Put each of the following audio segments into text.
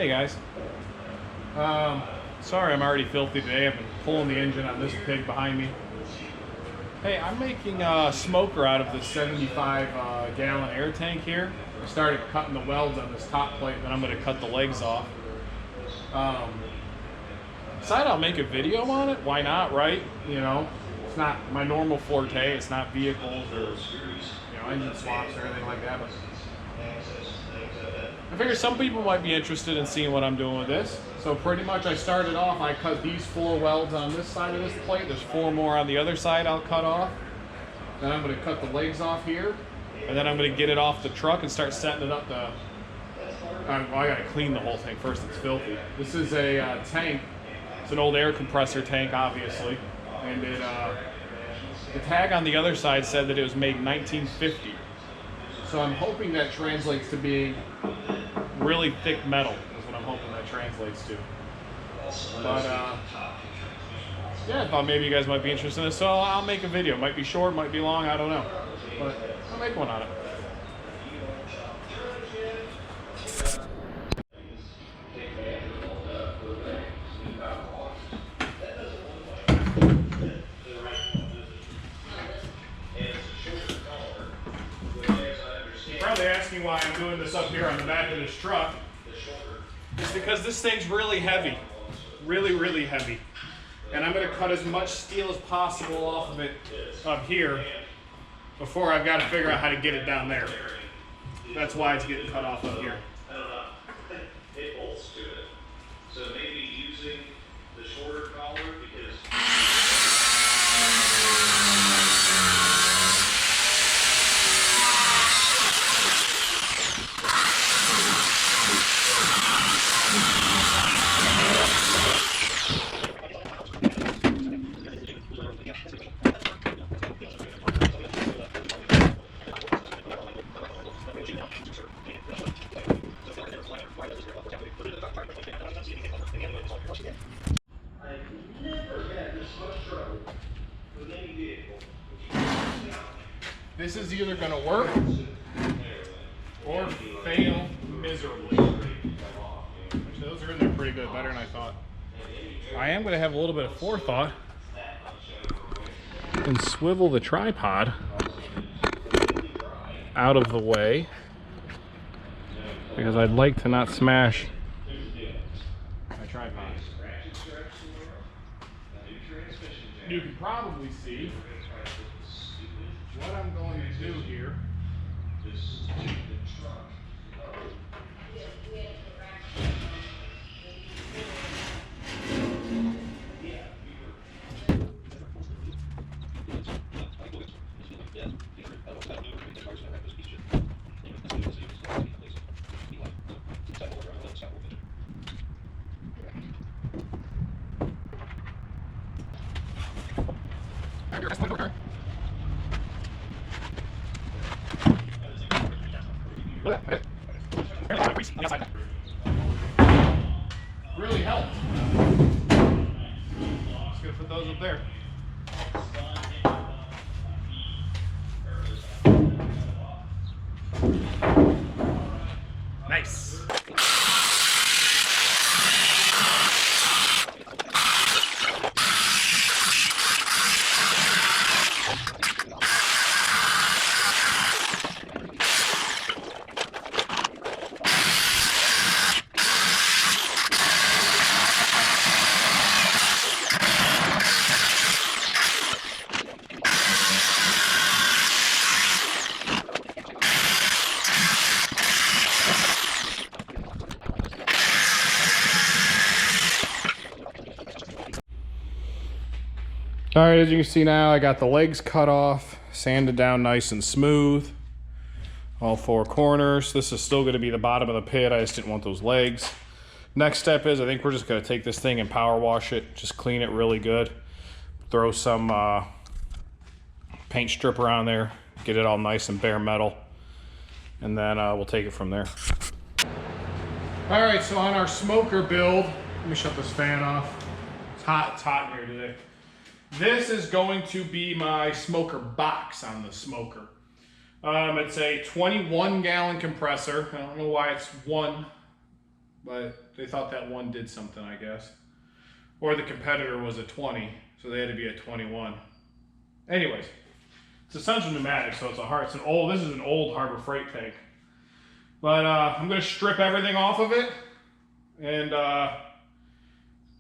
Hey guys. Sorry I'm already filthy today. I've been pulling the engine on this pig behind me. Hey, I'm making a smoker out of this 75 gallon air tank here. I started cutting the welds on this top plate, then I'm going to cut the legs off. Decided I'll make a video on it. Why not, right? You know, it's not my normal forte. It's not vehicles or engine swaps or anything like that. But I figure some people might be interested in seeing what I'm doing with this. So pretty much I started off, I cut these 4 welds on this side of this plate. There's 4 more on the other side I'll cut off. Then I'm going to cut the legs off here. And then I'm going to get it off the truck and start setting it up to... well, I got to clean the whole thing first. It's filthy. This is a tank. It's an old air compressor tank, obviously. And it, the tag on the other side said that it was made in 1950. So I'm hoping that translates to being really thick metal, is what I'm hoping that translates to. But yeah, I thought maybe you guys might be interested in this, so I'll make a video. Might be short, might be long, I don't know. But I'll make one on it. Probably asking why I'm doing this up here on the back of this truck. It's because this thing's really heavy. Really heavy. And I'm going to cut as much steel as possible off of it up here before I've got to figure out how to get it down there. That's why it's getting cut off up here. It bolts to it. So maybe using the shorter collar because... This is either going to work or fail miserably. Actually, those are in there pretty good, better than I thought. I am going to have a little bit of forethought and swivel the tripod out of the way because I'd like to not smash my tripod. You can probably see what I'm going to do here. Really helped. Just gonna put those up there. Nice. All right, as you can see now, I got the legs cut off, sanded down nice and smooth. All 4 corners. This is still gonna be the bottom of the pit. I just didn't want those legs. Next step is I think we're just gonna take this thing and power wash it, just clean it really good. Throw some paint stripper on there, get it all nice and bare metal. And then we'll take it from there. All right, so on our smoker build, let me shut this fan off. It's hot in here today. This is going to be my smoker box on the smoker. It's a 21 gallon compressor. I don't know why it's one, but They thought that one did something, I guess. Or the competitor was a 20, so they had to be a 21. Anyways, it's Essential Pneumatics, so this is an old Harbor Freight tank. But I'm gonna strip everything off of it and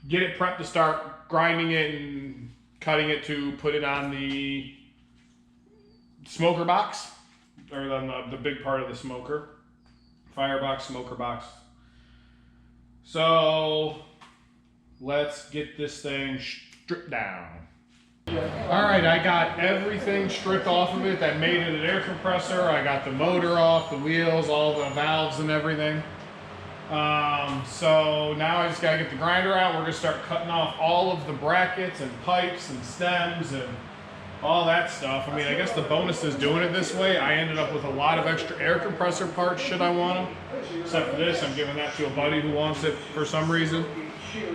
get it prepped to start grinding it and cutting it to put it on the smoker box, or on the big part of the smoker. Firebox, smoker box. So let's get this thing stripped down. All right, I got everything stripped off of it that made it an air compressor. I got the motor off, the wheels, all the valves and everything. So now I just gotta get the grinder out. We're gonna start cutting off all of the brackets and pipes and stems and all that stuff. I mean, I guess the bonus is doing it this way. I ended up with a lot of extra air compressor parts should I want them. Except for this, I'm giving that to a buddy who wants it for some reason.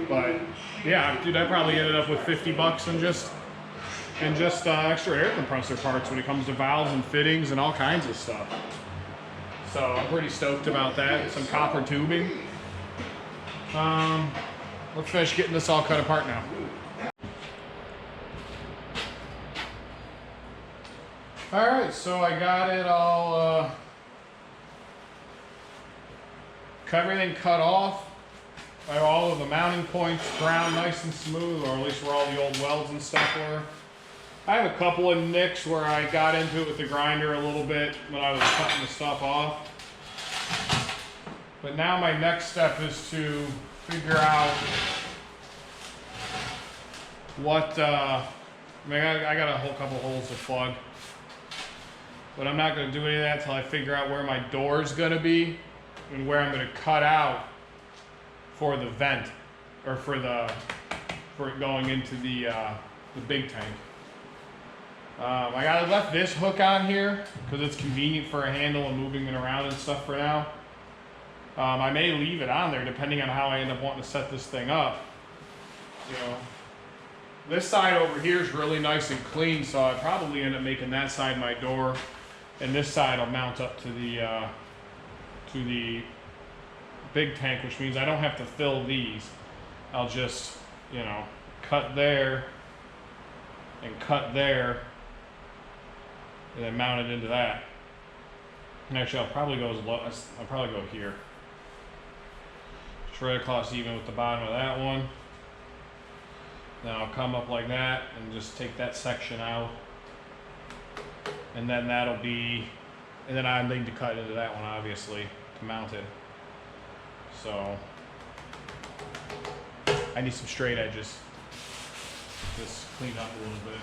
But yeah, dude, I probably ended up with 50 bucks in just extra air compressor parts when it comes to valves and fittings and all kinds of stuff. So I'm pretty stoked about that. Some copper tubing. Let's finish getting this all cut apart now. All right, so I got it all, everything cut off. I have all of the mounting points ground nice and smooth, or at least where all the old welds and stuff were. I have a couple of nicks where I got into it with the grinder a little bit when I was cutting the stuff off. But now my next step is to figure out what, I got a whole couple holes to plug. But I'm not going to do any of that until I figure out where my door's going to be and where I'm going to cut out for the vent, or for it going into the big tank. I left this hook on here because it's convenient for a handle and moving it around and stuff for now. I may leave it on there depending on how I end up wanting to set this thing up. You know, this side over here is really nice and clean, so I probably end up making that side my door, and this side will mount up to the big tank, which means I don't have to fill these. I'll just, you know, cut there and cut there, and then mount it into that. And actually, I'll probably go I'll probably go here. Straight across even with the bottom of that one. Then I'll come up like that and just take that section out. And then that'll be, and then I need to cut into that one obviously to mount it. So I need some straight edges. Just clean up a little bit.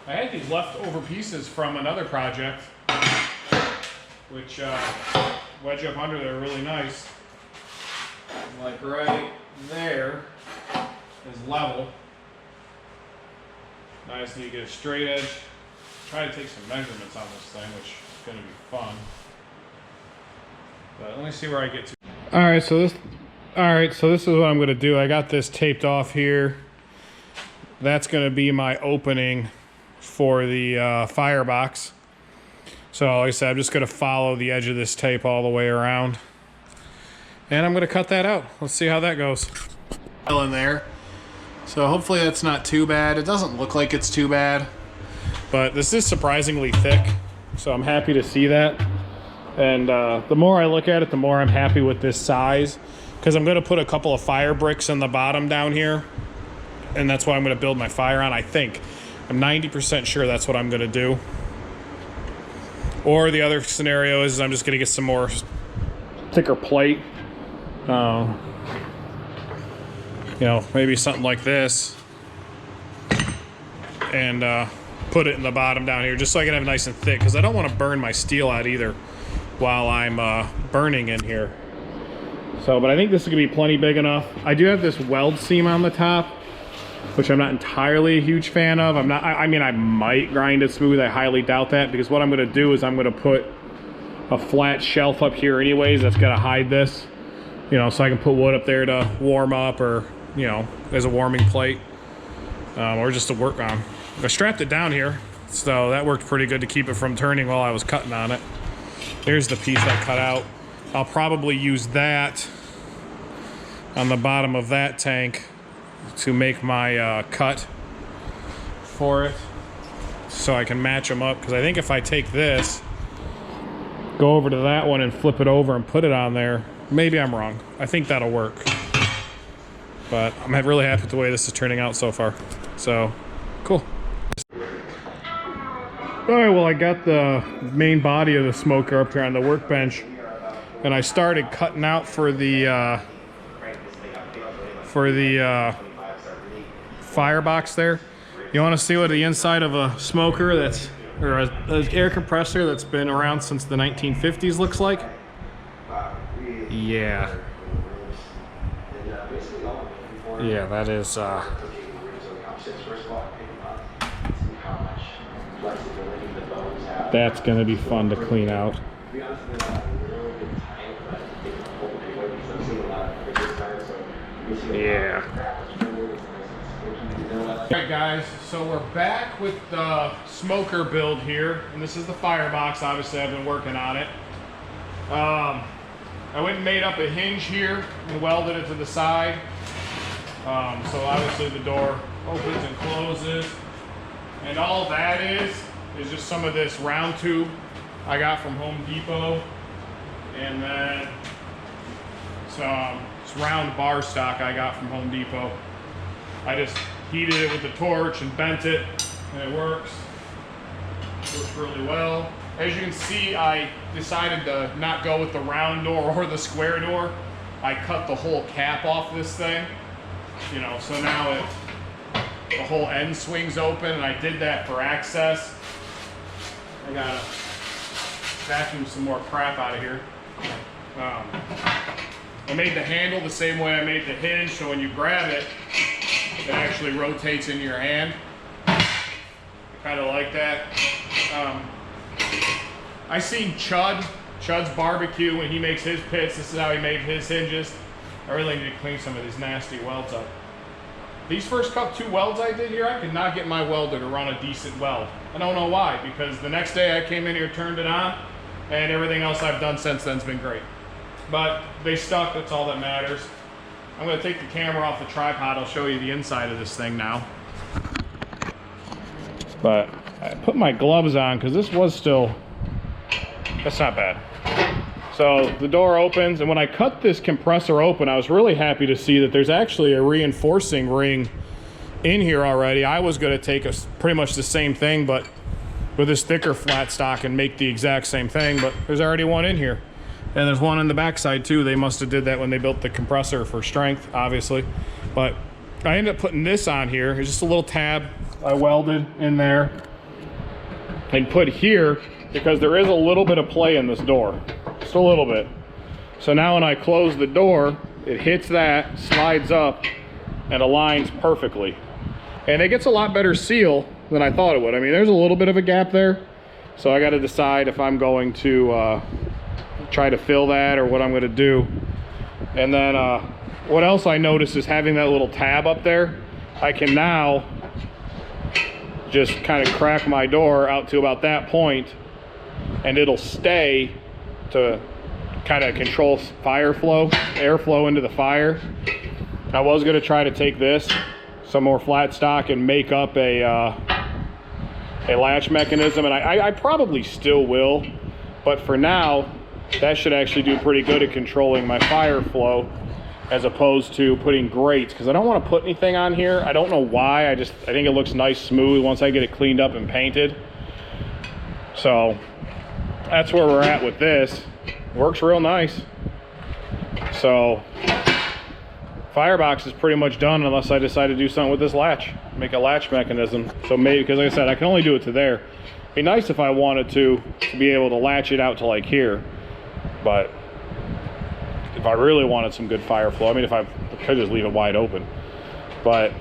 I had these leftover pieces from another project, which wedge up under there really nice. Like right there is level. Now I just need to get a straight edge. Try to take some measurements on this thing, which is going to be fun. But let me see where I get to. All right, so this is what I'm going to do. I got this taped off here. That's going to be my opening for the firebox. So like I said, I'm just going to follow the edge of this tape all the way around. And I'm going to cut that out. Let's see how that goes. In there. So hopefully that's not too bad. It doesn't look like it's too bad. But this is surprisingly thick. So I'm happy to see that. And the more I look at it, the more I'm happy with this size. Because I'm going to put a couple of fire bricks in the bottom down here. And that's what I'm going to build my fire on, I think. I'm 90% sure that's what I'm going to do. Or the other scenario is I'm just going to get some more thicker plate. You know, maybe something like this. And put it in the bottom down here just so I can have it nice and thick. Because I don't want to burn my steel out either while I'm burning in here. So, but I think this is going to be plenty big enough. I do have this weld seam on the top, which I'm not entirely a huge fan of. I mean, I might grind it smooth. I highly doubt that, because what I'm going to do is I'm going to put a flat shelf up here anyways that's going to hide this, you know, so I can put wood up there to warm up, or, you know, as a warming plate, or just to work on. I strapped it down here, so that worked pretty good to keep it from turning while I was cutting on it. Here's the piece I cut out. I'll probably use that on the bottom of that tank to make my cut for it, so I can match them up. Because I think if I take this, go over to that one and flip it over and put it on there, maybe I'm wrong. I think that'll work. But I'm really happy with the way this is turning out so far. So, cool. Alright, well, I got the main body of the smoker up here on the workbench, and I started cutting out for the firebox there. You want to see what the inside of a smoker that's, or an air compressor that's been around since the 1950s looks like? Yeah. Yeah, that is, that's gonna be fun to clean out. Yeah. Alright guys, so we're back with the smoker build here, and this is the firebox. Obviously I've been working on it. I went and made up a hinge here and welded it to the side. So obviously the door opens and closes, and all that is just some of this round tube I got from Home Depot, and then some round bar stock I got from Home Depot. I just heated it with the torch and bent it, and it works really well. As you can see, I decided to not go with the round door or the square door. I cut the whole cap off this thing, you know, so now the whole end swings open, and I did that for access. I gotta vacuum some more crap out of here. I made the handle the same way I made the hinge, so when you grab it, it actually rotates in your hand. I kind of like that. I seen Chud's Barbecue, when he makes his pits, this is how he made his hinges. I really need to clean some of these nasty welds up. These first two welds I did here, I could not get my welder to run a decent weld. I don't know why, because the next day I came in here, turned it on, and everything else I've done since then has been great. But they stuck, that's all that matters. I'm gonna take the camera off the tripod, I'll show you the inside of this thing now. But I put my gloves on because this was still, that's not bad. So the door opens, and when I cut this compressor open, I was really happy to see that there's actually a reinforcing ring in here already. I was gonna take pretty much the same thing, but with this thicker flat stock and make the exact same thing, but there's already one in here. And there's one on the backside too. They must have did that when they built the compressor for strength, obviously. But I ended up putting this on here. It's just a little tab I welded in there and put here because there is a little bit of play in this door, just a little bit. So now when I close the door, it hits that, slides up, and aligns perfectly. And it gets a lot better seal than I thought it would. I mean, there's a little bit of a gap there. So I got to decide if I'm going to try to fill that or what I'm going to do. And then what else I noticed is having that little tab up there, I can now just kind of crack my door out to about that point, and it'll stay to kind of control fire flow, airflow into the fire. I was going to try to take this, some more flat stock, and make up a latch mechanism, and I probably still will, but for now that should actually do pretty good at controlling my fire flow, as opposed to putting grates, because I don't want to put anything on here. I don't know why. I think it looks nice smooth once I get it cleaned up and painted. So that's where we're at with this. Works real nice. So firebox is pretty much done unless I decide to do something with this latch, make a latch mechanism. So maybe, because like I said, I can only do it to there. It'd be nice if I wanted to be able to latch it out to like here. But if I really wanted some good fire flow, I mean, if I could just leave it wide open. But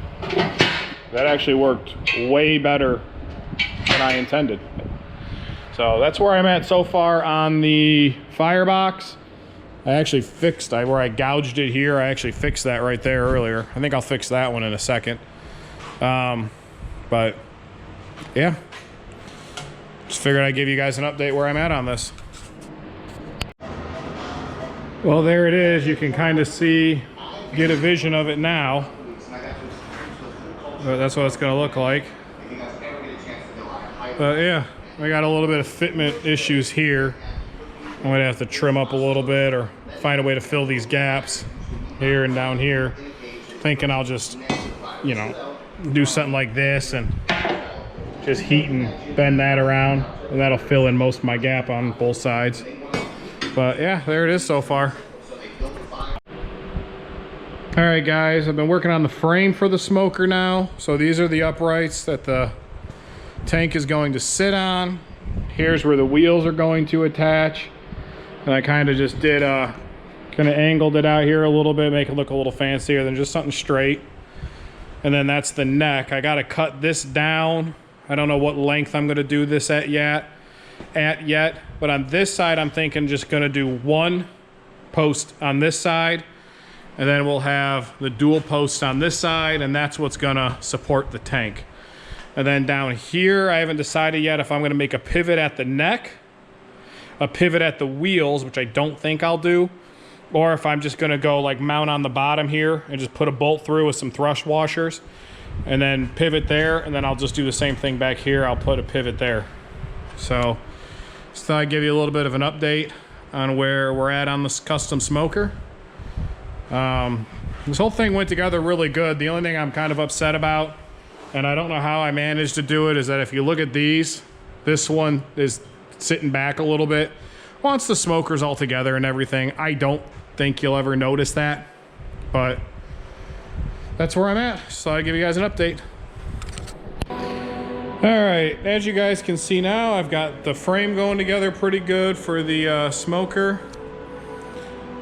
that actually worked way better than I intended. So that's where I'm at so far on the firebox. I actually fixed where I gouged it here. I actually fixed that right there earlier. I think I'll fix that one in a second. But yeah, just figured I'd give you guys an update where I'm at on this. Well, there it is. You can kind of see, get a vision of it now. That's what it's going to look like. But yeah, I got a little bit of fitment issues here. I'm going to have to trim up a little bit or find a way to fill these gaps here and down here. Thinking I'll just, you know, do something like this and just heat and bend that around, and that'll fill in most of my gap on both sides. But yeah, there it is so far. All right, guys, I've been working on the frame for the smoker now. So these are the uprights that the tank is going to sit on. Here's where the wheels are going to attach. And I kind of just did, kind of angled it out here a little bit, make it look a little fancier than just something straight. And then that's the neck. I got to cut this down. I don't know what length I'm going to do this at yet. But on this side, I'm thinking just going to do one post on this side, and then we'll have the dual posts on this side, and that's what's going to support the tank. And then down here, I haven't decided yet if I'm going to make a pivot at the neck, a pivot at the wheels, which I don't think I'll do, or if I'm just going to go like mount on the bottom here and just put a bolt through with some thrust washers and then pivot there, and then I'll just do the same thing back here. I'll put a pivot there. So just thought I'd give you a little bit of an update on where we're at on this custom smoker. This whole thing went together really good. The only thing I'm kind of upset about, and I don't know how I managed to do it, is that if you look at these, this one is sitting back a little bit. Once the smoker's all together and everything, I don't think you'll ever notice that, but that's where I'm at. So I'll give you guys an update. All right, as you guys can see now, I've got the frame going together pretty good for the smoker.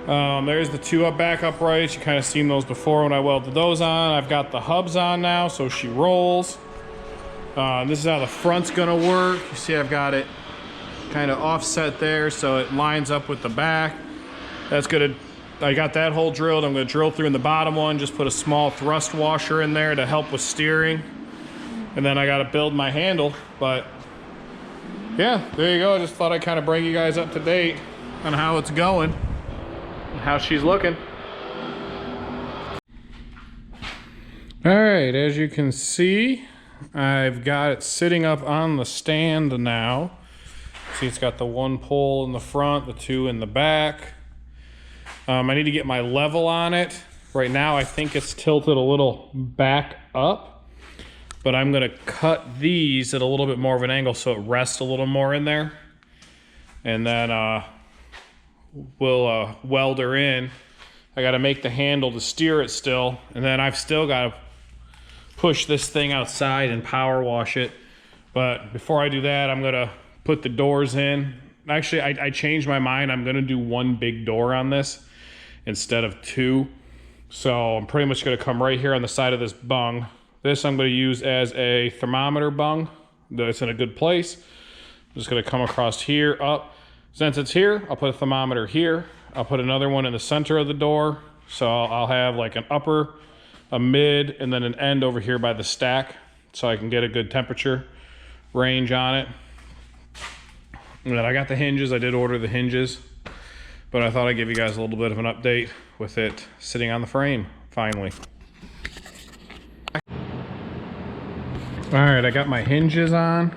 There's the two back uprights. You kind of seen those before when I welded those on. I've got the hubs on now, so she rolls. This is how the front's gonna work. You see I've got it kind of offset there so it lines up with the back. That's gonna, I got that hole drilled. I'm gonna drill through in the bottom one, just put a small thrust washer in there to help with steering. And then I gotta build my handle, but yeah, there you go. I just thought I'd kind of bring you guys up to date on how it's going and how she's looking. All right, as you can see, I've got it sitting up on the stand now. See, it's got the one pole in the front, the two in the back. I need to get my level on it. Right now, I think it's tilted a little back up, but I'm gonna cut these at a little bit more of an angle so it rests a little more in there. And then we'll weld her in. I gotta make the handle to steer it still, and then I've still gotta push this thing outside and power wash it. But before I do that, I'm gonna put the doors in. Actually, I changed my mind. I'm gonna do one big door on this instead of two. So I'm pretty much gonna come right here on the side of this bung. This I'm gonna use as a thermometer bung. It's in a good place. I'm just gonna come across here, up. Since it's here, I'll put a thermometer here. I'll put another one in the center of the door. So I'll have like an upper, a mid, and then an end over here by the stack so I can get a good temperature range on it. And then I got the hinges. I did order the hinges, but I thought I'd give you guys a little bit of an update with it sitting on the frame, finally. All right, I got my hinges on,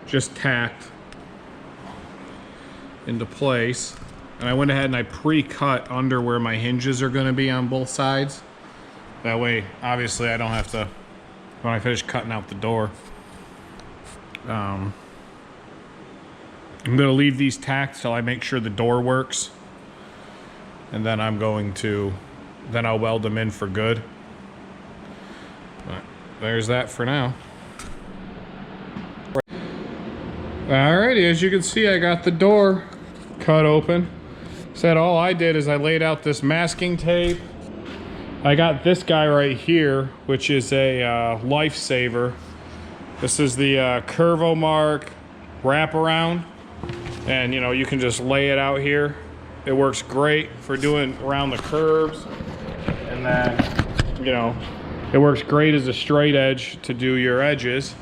just tacked into place. And I went ahead and I pre-cut under where my hinges are gonna be on both sides. That way, obviously, I don't have to, when I finish cutting out the door. I'm gonna leave these tacked till I make sure the door works. And then I'm going to, then I'll weld them in for good. But there's that for now. Alrighty, as you can see, I got the door cut open. Said all I did is I laid out this masking tape. I got this guy right here, which is a Lifesaver. This is the Curvomark wraparound. And you know, you can just lay it out here. It works great for doing around the curves. And then, you know, it works great as a straight edge to do your edges.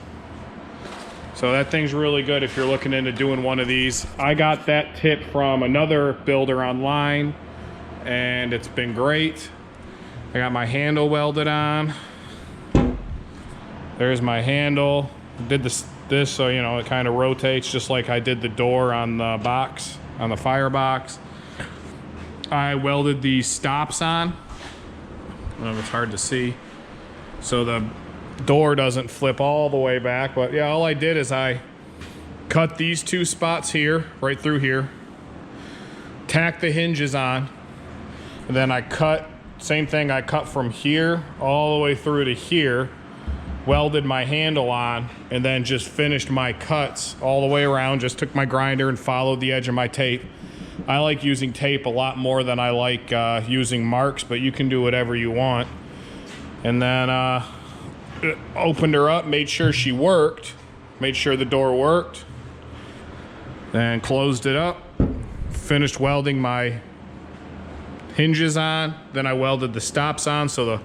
So that thing's really good if you're looking into doing one of these. I got that tip from another builder online. and it's been great. I got my handle welded on. There's my handle. Did this so you know it kind of rotates just like I did the door on the box, on the firebox. I welded these stops on. It's hard to see, so the door doesn't flip all the way back. But yeah, all I did is I cut these two spots here, right through here, tacked the hinges on, and then I cut, same thing, I cut from here all the way through to here, welded my handle on, and then just finished my cuts all the way around. Just took my grinder and followed the edge of my tape. I like using tape a lot more than I like using marks, but you can do whatever you want. And then opened her up, made sure she worked, made sure the door worked, then closed it up, finished welding my hinges on, then I welded the stops on so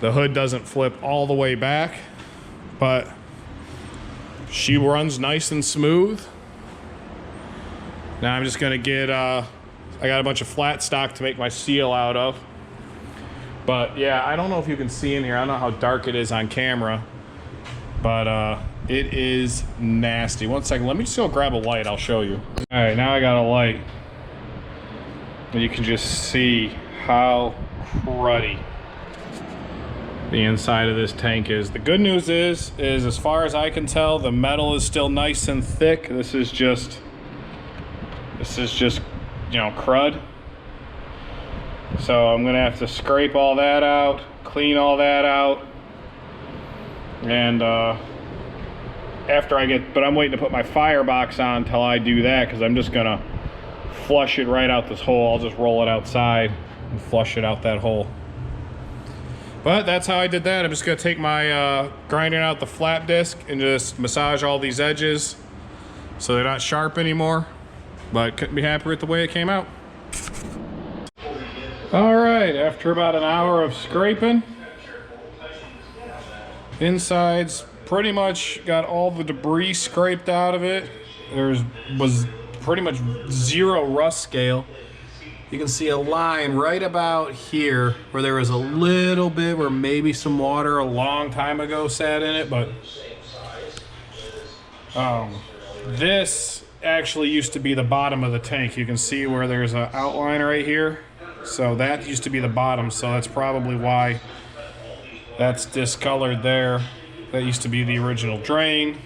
the hood doesn't flip all the way back, but she runs nice and smooth. Now I'm just gonna get, I got a bunch of flat stock to make my seal out of. But yeah, I don't know if you can see in here, I don't know how dark it is on camera, but it is nasty. One second, let me just go grab a light, I'll show you. All right, now I got a light. And you can just see how cruddy the inside of this tank is. The good news is as far as I can tell, the metal is still nice and thick. This is just, you know, crud. So I'm gonna have to scrape all that out, clean all that out, and after I get, but I'm waiting to put my firebox on until I do that, because I'm just gonna flush it right out this hole. I'll just roll it outside and flush it out that hole. But that's how I did that. I'm just gonna take my grinding out the flat disc and just massage all these edges so they're not sharp anymore. But couldn't be happier with the way it came out. All right, after about an hour of scraping, inside's pretty much got all the debris scraped out of it. Was pretty much zero rust scale. You can see a line right about here where there was a little bit where maybe some water a long time ago sat in it, but this actually used to be the bottom of the tank. You can see where there's an outline right here. So that used to be the bottom, so that's probably why that's discolored there. That used to be the original drain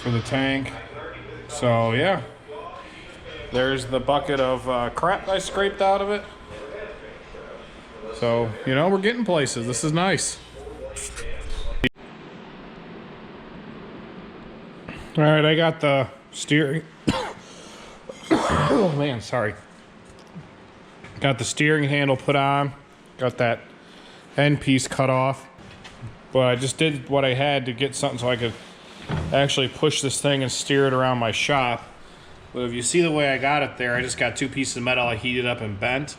for the tank. So yeah, there's the bucket of crap I scraped out of it. So, you know, we're getting places. This is nice. All right, I got the steering. Oh man, sorry. Got the steering handle put on, got that end piece cut off, but I just did what I had to get something so I could actually push this thing and steer it around my shop. But if you see the way I got it there, I just got two pieces of metal I heated up and bent.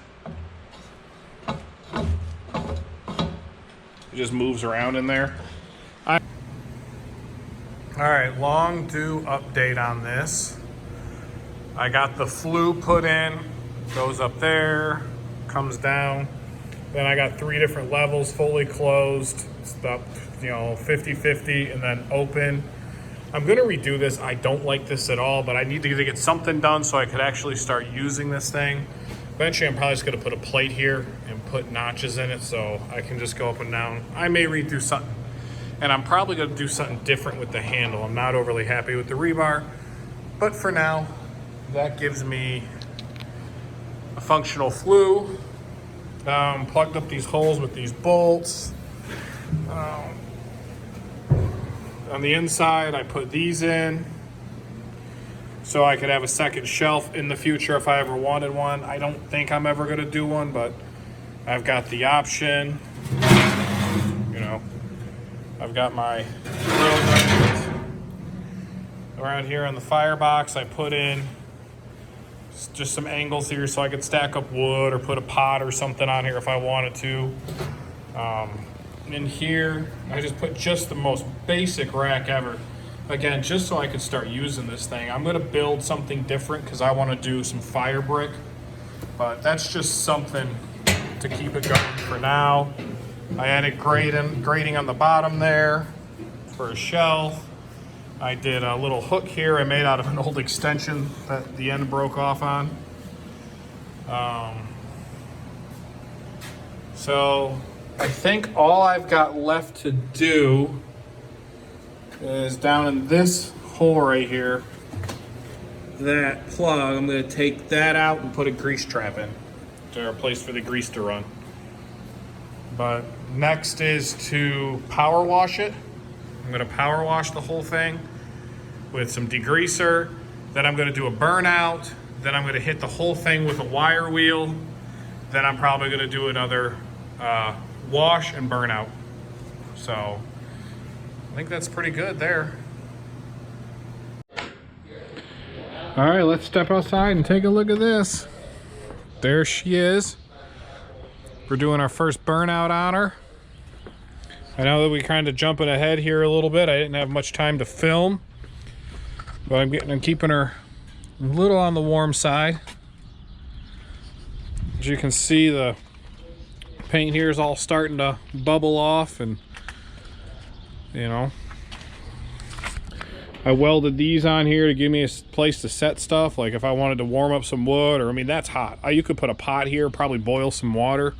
It just moves around in there. All right, long due update on this. I got the flue put in. Goes up there, comes down. Then I got 3 different levels, fully closed. It's about, you know, 50-50, and then open. I'm gonna redo this. I don't like this at all, but I need to get something done so I could actually start using this thing. Eventually, I'm probably just gonna put a plate here and put notches in it so I can just go up and down. I may redo something, and I'm probably gonna do something different with the handle. I'm not overly happy with the rebar, but for now, that gives me a functional flue. Plugged up these holes with these bolts. On the inside, I put these in so I could have a second shelf in the future if I ever wanted one. I don't think I'm ever gonna do one, but I've got the option. You know, I've got my grill around here on the firebox. I put in just some angles here so I could stack up wood or put a pot or something on here if I wanted to. In here, I just put just the most basic rack ever. Again, just so I could start using this thing. I'm gonna build something different because I wanna do some fire brick But that's just something to keep it going for now. I added grating on the bottom there for a shelf. I did a little hook here I made out of an old extension that the end broke off on. So I think all I've got left to do is down in this hole right here, that plug, I'm going to take that out and put a grease trap in to replace for the grease to run. But next is to power wash it. I'm going to power wash the whole thing with some degreaser. Then I'm going to do a burnout. Then I'm going to hit the whole thing with a wire wheel. Then I'm probably going to do another wash and burnout. So I think that's pretty good there. All right, let's step outside and take a look at this. There she is. We're doing our first burnout on her. I know that we're kind of jumping ahead here a little bit. I didn't have much time to film, but I'm keeping her a little on the warm side. As you can see, the paint here is all starting to bubble off, and you know, I welded these on here to give me a place to set stuff, like if I wanted to warm up some wood, or I mean, that's hot. You could put a pot here, probably boil some water,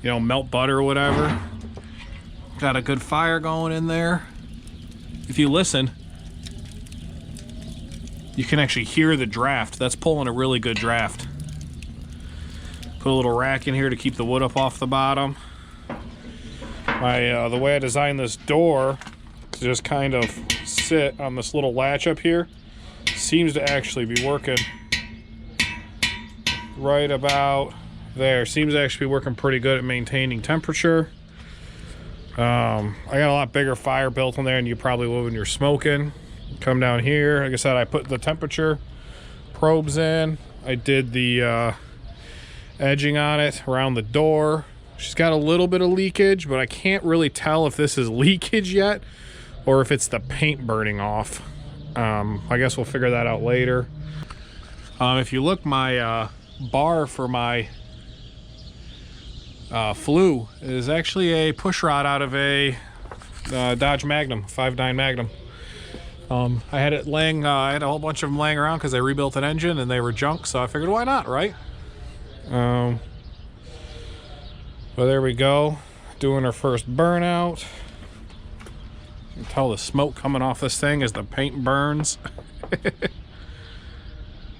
you know, melt butter or whatever. Got a good fire going in there. If you listen, you can actually hear the draft. That's pulling a really good draft. Put a little rack in here to keep the wood up off the bottom. The way I designed this door to just kind of sit on this little latch up here seems to actually be working right about there. Seems to actually be working pretty good at maintaining temperature. I got a lot bigger fire built in there than you probably would when you're smoking. Come down here, like I said, I put the temperature probes in. I did the edging on it around the door. She's got a little bit of leakage, but I can't really tell if this is leakage yet or if it's the paint burning off. I guess we'll figure that out later. If you look, my bar for my flue is actually a push rod out of a Dodge Magnum, 5.9 Magnum. I had it laying, I had a whole bunch of them laying around because I rebuilt an engine and they were junk, so I figured why not, right? Well, there we go, doing our first burnout. You can tell the smoke coming off this thing as the paint burns.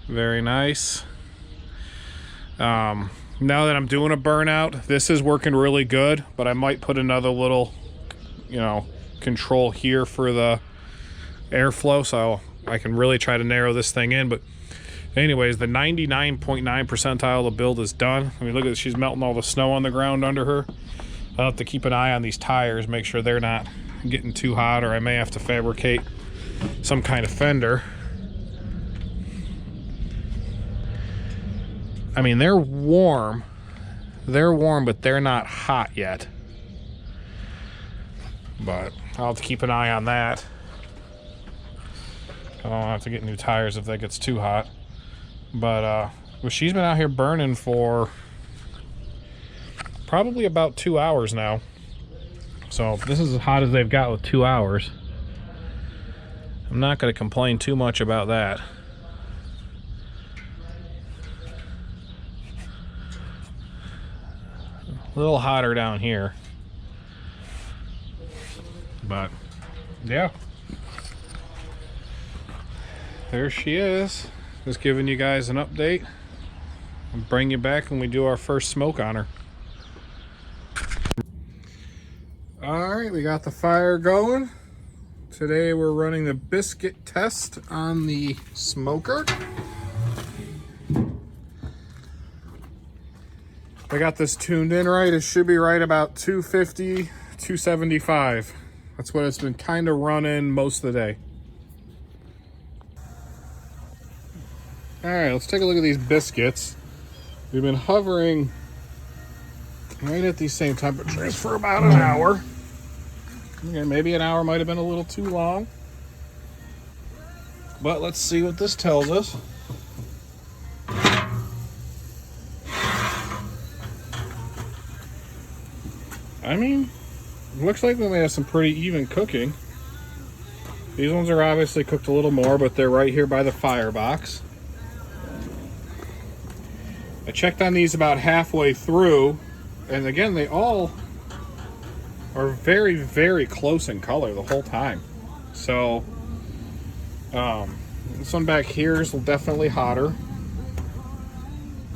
Very nice. Now that I'm doing a burnout, this is working really good, but I might put another little, you know, control here for the airflow so I can really try to narrow this thing in. But anyways, the 99.9 percentile of the build is done. I mean, look at this, she's melting all the snow on the ground under her. I'll have to keep an eye on these tires, make sure they're not getting too hot, or I may have to fabricate some kind of fender. I mean, they're warm, but they're not hot yet. But I'll have to keep an eye on that. I don't have to get new tires if that gets too hot. But well, she's been out here burning for probably about 2 hours now. So this is as hot as they've got with 2 hours. I'm not going to complain too much about that. A little hotter down here, but yeah, there she is. Just giving you guys an update. I'll bring you back when we do our first smoke on her. All right, we got the fire going. Today we're running the biscuit test on the smoker. I got this tuned in right. It should be right about 250, 275. That's what it's been kind of running most of the day. All right, let's take a look at these biscuits. We've been hovering right at these same temperatures for about an hour. Okay, maybe an hour might have been a little too long. But let's see what this tells us. I mean, it looks like they have some pretty even cooking. These ones are obviously cooked a little more, but they're right here by the firebox. I checked on these about halfway through, and again, they all are very, very close in color the whole time. So, this one back here is definitely hotter.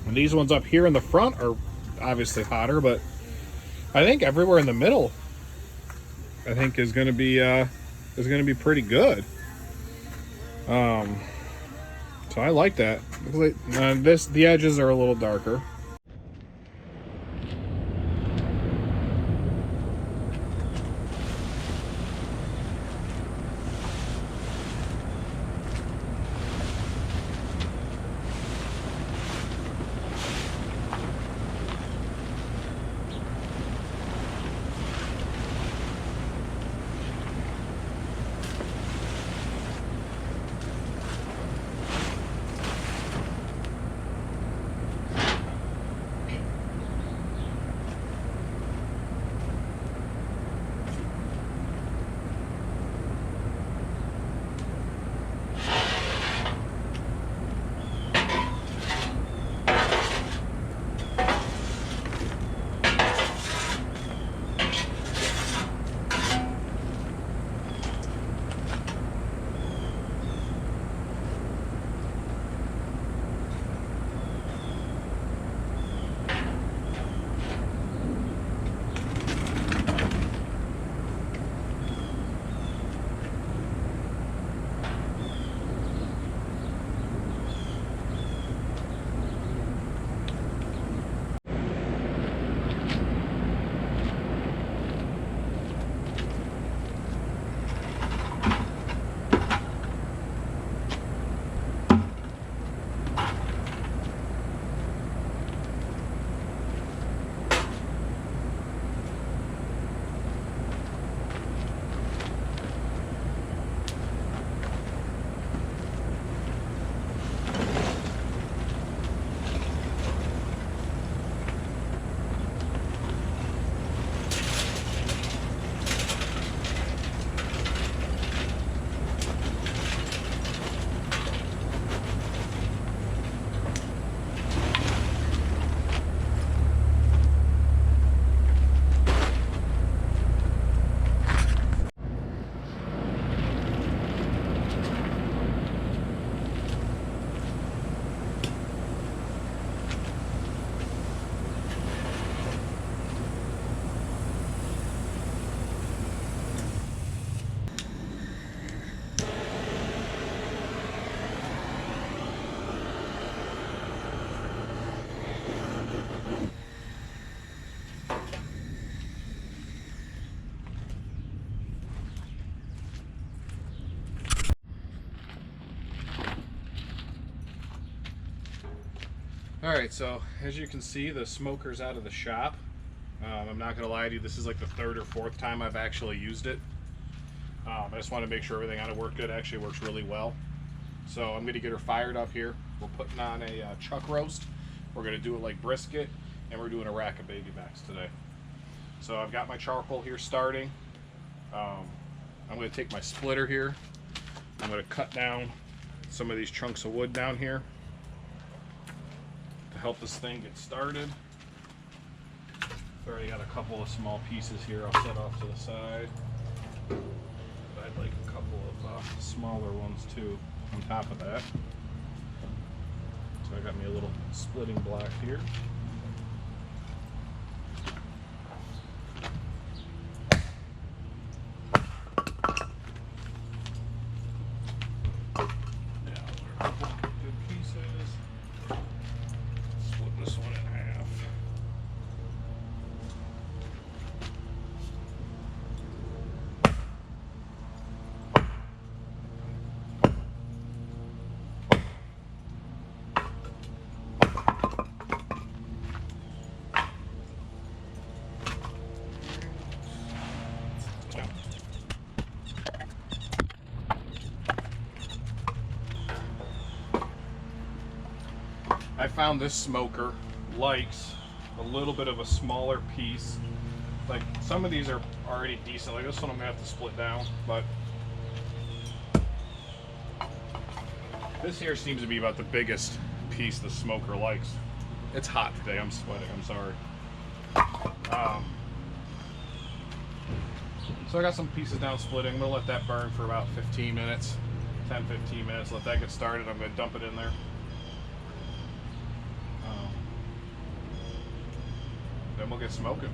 And these ones up here in the front are obviously hotter, but I think everywhere in the middle, I think is going to be pretty good. So I like that. The edges are a little darker. Alright, so as you can see, the smoker's out of the shop. I'm not going to lie to you, this is like the third or fourth time I've actually used it. I just want to make sure everything on it worked good. It actually works really well. So I'm going to get her fired up here. We're putting on a chuck roast. We're going to do it like brisket, and we're doing a rack of baby backs today. So I've got my charcoal here starting. I'm going to take my splitter here. I'm going to cut down some of these chunks of wood down here to help this thing get started. I've already got a couple of small pieces here I'll set off to the side. But I'd like a couple of smaller ones too on top of that. So I got me a little splitting block here. I found this smoker likes a little bit of a smaller piece Like some of these are already decent. Like this one I'm gonna have to split down, but this here seems to be about the biggest piece the smoker likes. It's hot today. I'm sweating. I'm sorry. So I got some pieces down splitting. I'm gonna let that burn for about 15 minutes, 10-15 minutes. Let that get started. I'm gonna dump it in there. Then we'll get smoking.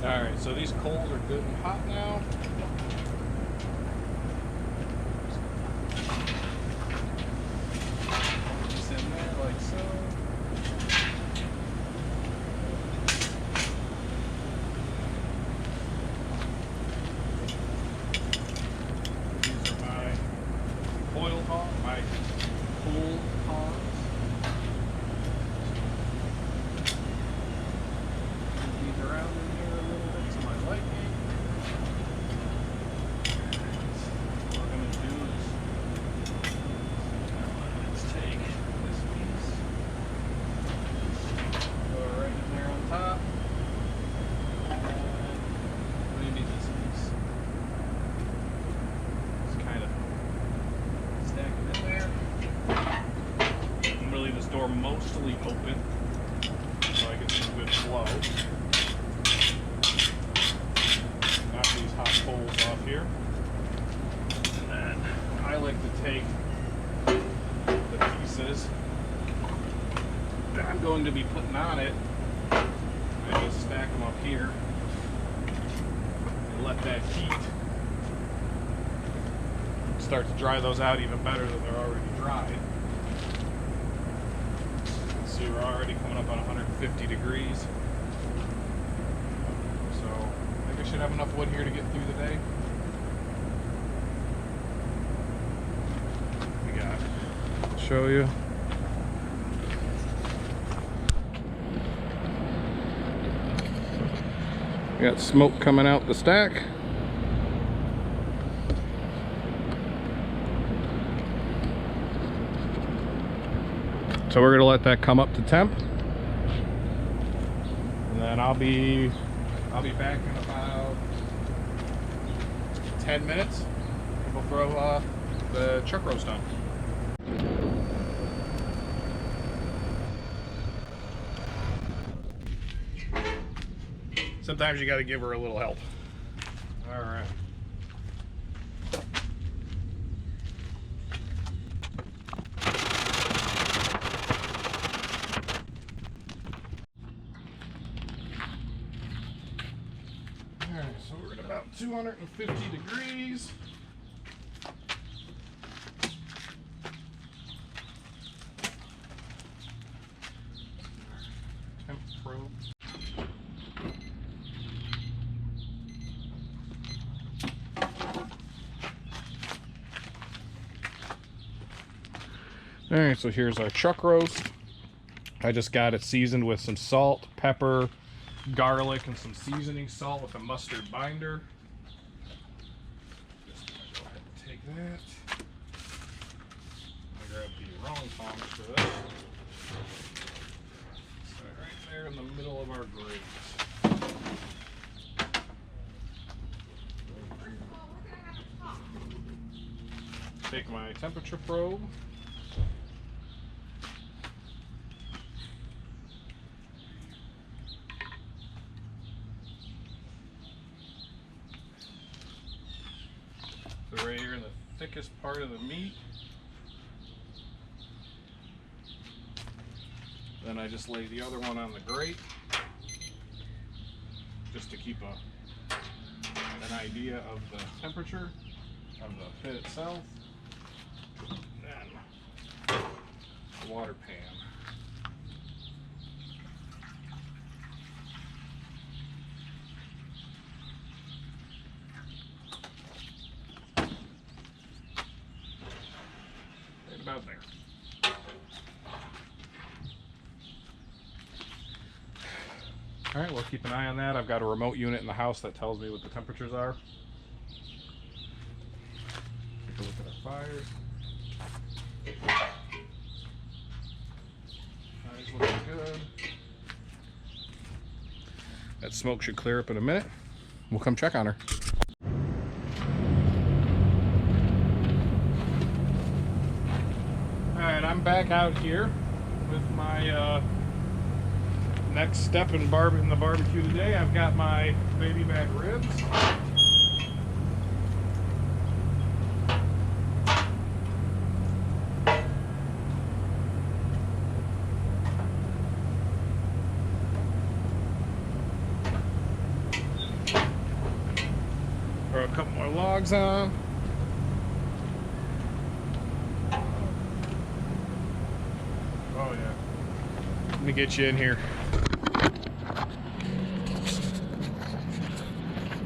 All right, so these coals are good and hot now. Put this in there like so. These are my oil hogs, my cool hogs. Around in here a little bit to my liking. What we're going to do is let's take this piece, go right in there on top, and maybe this piece. Just kind of stack it in there. I'm going to leave this door mostly open so I get some good flow. These hot coals off here, and then I like to take the pieces that I'm going to be putting on it and just stack them up here and let that heat start to dry those out even better than they're already dried. See, we're already coming up on 150 degrees. Should have enough wood here to get through the day. We got, I'll show you. We got smoke coming out the stack. So we're gonna let that come up to temp, and then I'll be back in about 10 minutes. We'll throw the chuck roast on. Sometimes you got to give her a little help. All right. So we're at about 250 degrees. Temp probe. All right, so here's our chuck roast. I just got it seasoned with some salt, pepper, garlic, and some seasoning salt with a mustard binder. Just gonna go ahead and take that. I grabbed the wrong tongs for this. So right there in the middle of our grates. Take my temperature probe. So right here in the thickest part of the meat. Then I just lay the other one on the grate, just to keep an idea of the temperature of the pit itself. Then the water pan. About there. All right, we'll keep an eye on that. I've got a remote unit in the house that tells me what the temperatures are. Take a look at our fires. Fire's looking good. That smoke should clear up in a minute. We'll come check on her. Alright, I'm back out here with my next step in the barbecue today. I've got my baby back ribs. Throw a couple more logs on. Oh yeah. Let me get you in here.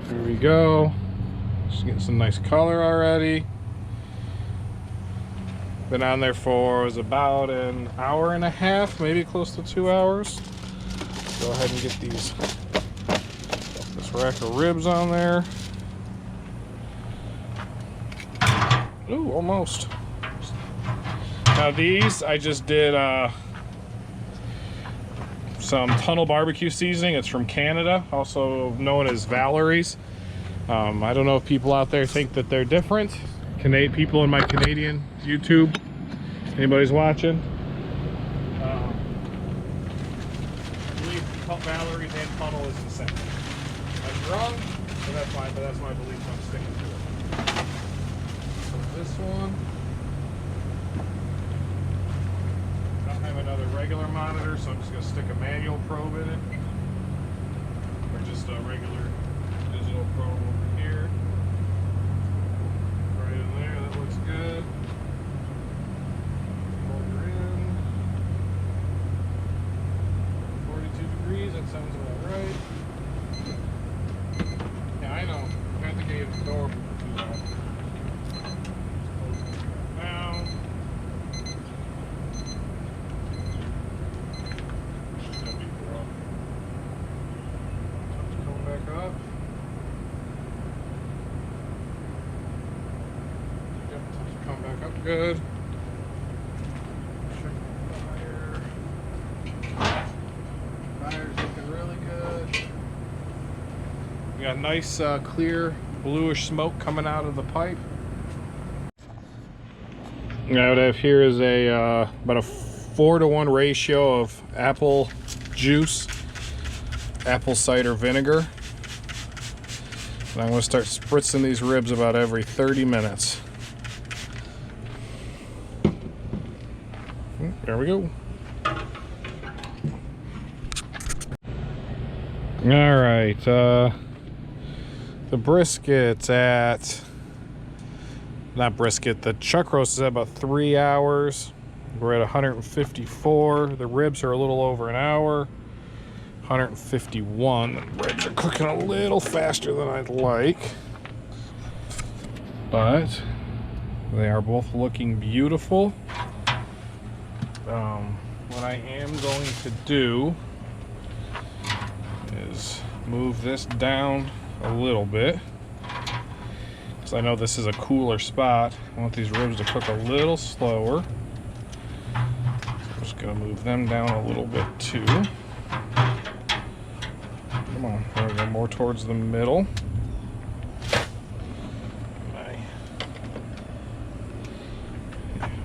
There we go. Just getting some nice color already. Been on there for was about an hour and a half, maybe close to 2 hours. Go ahead and get this rack of ribs on there. Ooh, almost. Now these, I just did some Tunnel barbecue seasoning. It's from Canada, also known as Valerie's. I don't know if people out there think that they're different. People in my Canadian YouTube, anybody's watching? I believe Valerie's and Tunnel is the same. I'm wrong, but that's fine. But that's my belief. I'm sticking to it. This one. I don't have another regular monitor, so I'm just going to stick a manual probe in it. Or just a regular digital probe over here. Right in there, that looks good. Hold her in. 42 degrees, that sounds about right. Yeah, I know. I have to get the door too loud. Good. Fire's looking really good. We got nice clear bluish smoke coming out of the pipe. Now what I have here is a about a 4-to-1 ratio of apple juice, apple cider vinegar. And I'm going to start spritzing these ribs about every 30 minutes. There we go. All right, the brisket's at, not brisket, the chuck roast is at about 3 hours. We're at 154. The ribs are a little over an hour. 151. The ribs are cooking a little faster than I'd like, but they are both looking beautiful. What I am going to do is move this down a little bit, because I know this is a cooler spot. I want these ribs to cook a little slower. So I'm just going to move them down a little bit too. Come on, we're going to go more towards the middle.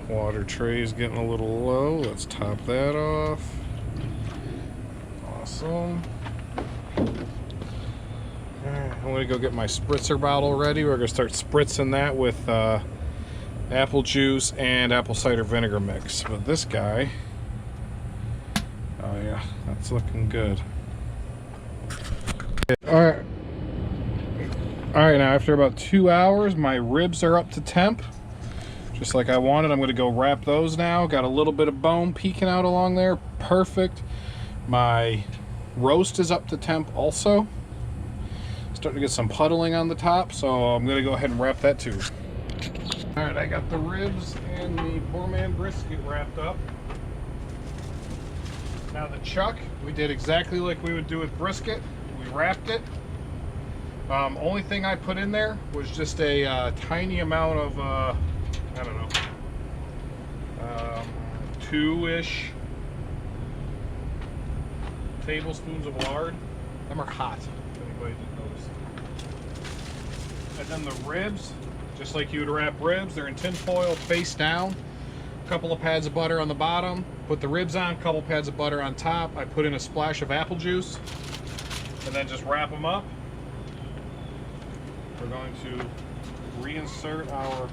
Water tray is getting a little low. Let's top that off. Awesome. Alright, I'm going to go get my spritzer bottle ready. We're going to start spritzing that with apple juice and apple cider vinegar mix. But this guy, oh yeah, that's looking good. Alright, now after about 2 hours, my ribs are up to temp. Just like I wanted. I'm going to go wrap those now. Got a little bit of bone peeking out along there. Perfect. My roast is up to temp also. Starting to get some puddling on the top, so I'm going to go ahead and wrap that too. Alright, I got the ribs and the poor man brisket wrapped up. Now the chuck, we did exactly like we would do with brisket. We wrapped it. Only thing I put in there was just a tiny amount of I don't know, 2-ish tablespoons of lard. Them are hot, if anybody didn't notice. And then the ribs, just like you would wrap ribs, they're in tin foil face down. A couple of pads of butter on the bottom. Put the ribs on, a couple pads of butter on top. I put in a splash of apple juice. And then just wrap them up. We're going to reinsert our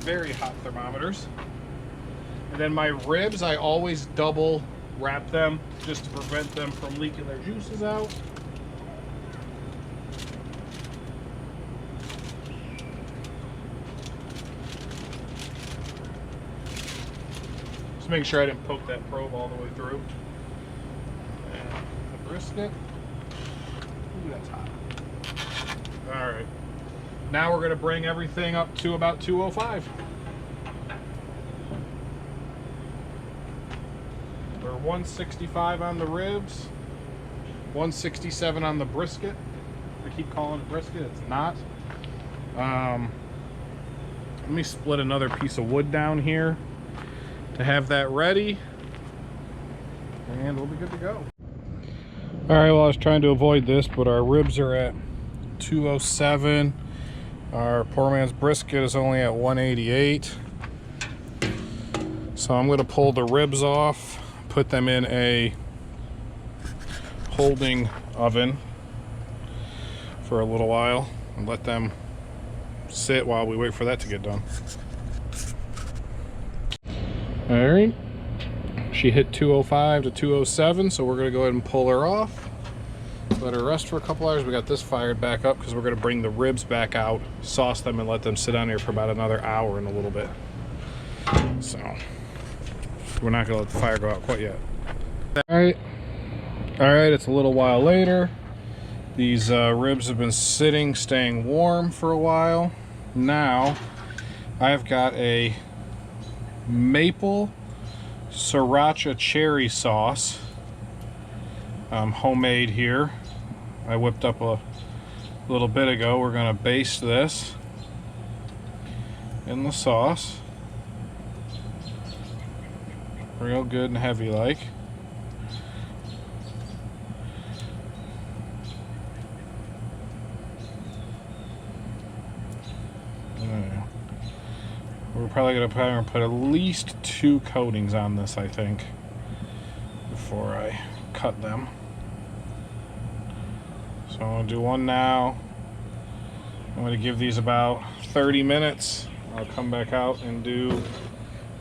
very hot thermometers. And then my ribs, I always double wrap them just to prevent them from leaking their juices out. Just make sure I didn't poke that probe all the way through. And the brisket. Ooh, that's hot. All right. Now we're going to bring everything up to about 205. We're 165 on the ribs, 167 on the brisket. I keep calling it brisket, it's not. Let me split another piece of wood down here to have that ready, and we'll be good to go. All right, well, I was trying to avoid this, but our ribs are at 207. Our poor man's brisket is only at 188. So I'm going to pull the ribs off, put them in a holding oven for a little while, and let them sit while we wait for that to get done. All right, she hit 205 to 207, so we're going to go ahead and pull her off. Let her rest for a couple hours. We got this fired back up because we're going to bring the ribs back out, sauce them, and let them sit on here for about another hour and a little bit. So we're not going to let the fire go out quite yet. All right, it's a little while later. These ribs have been sitting, staying warm for a while. Now I've got a maple sriracha cherry sauce, homemade here. I whipped up a little bit ago. We're going to baste this in the sauce. Real good and heavy like. We're probably going to put at least 2 coatings on this, I think, before I cut them. So I'm going to do one now. I'm going to give these about 30 minutes. I'll come back out and do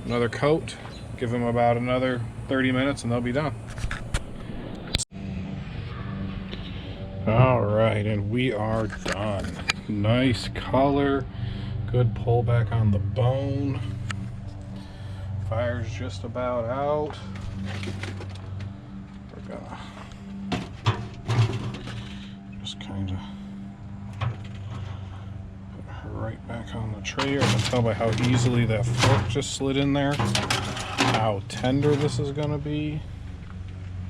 another coat. Give them about another 30 minutes and they'll be done. All right, and we are done. Nice color. Good pullback on the bone. Fire's just about out. We're gonna just kind of put her right back on the tray. I can tell by how easily that fork just slid in there how tender this is gonna be.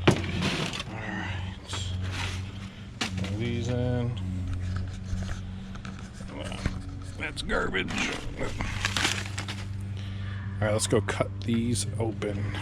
Alright. Put these in. That's garbage. Alright, let's go cut these open.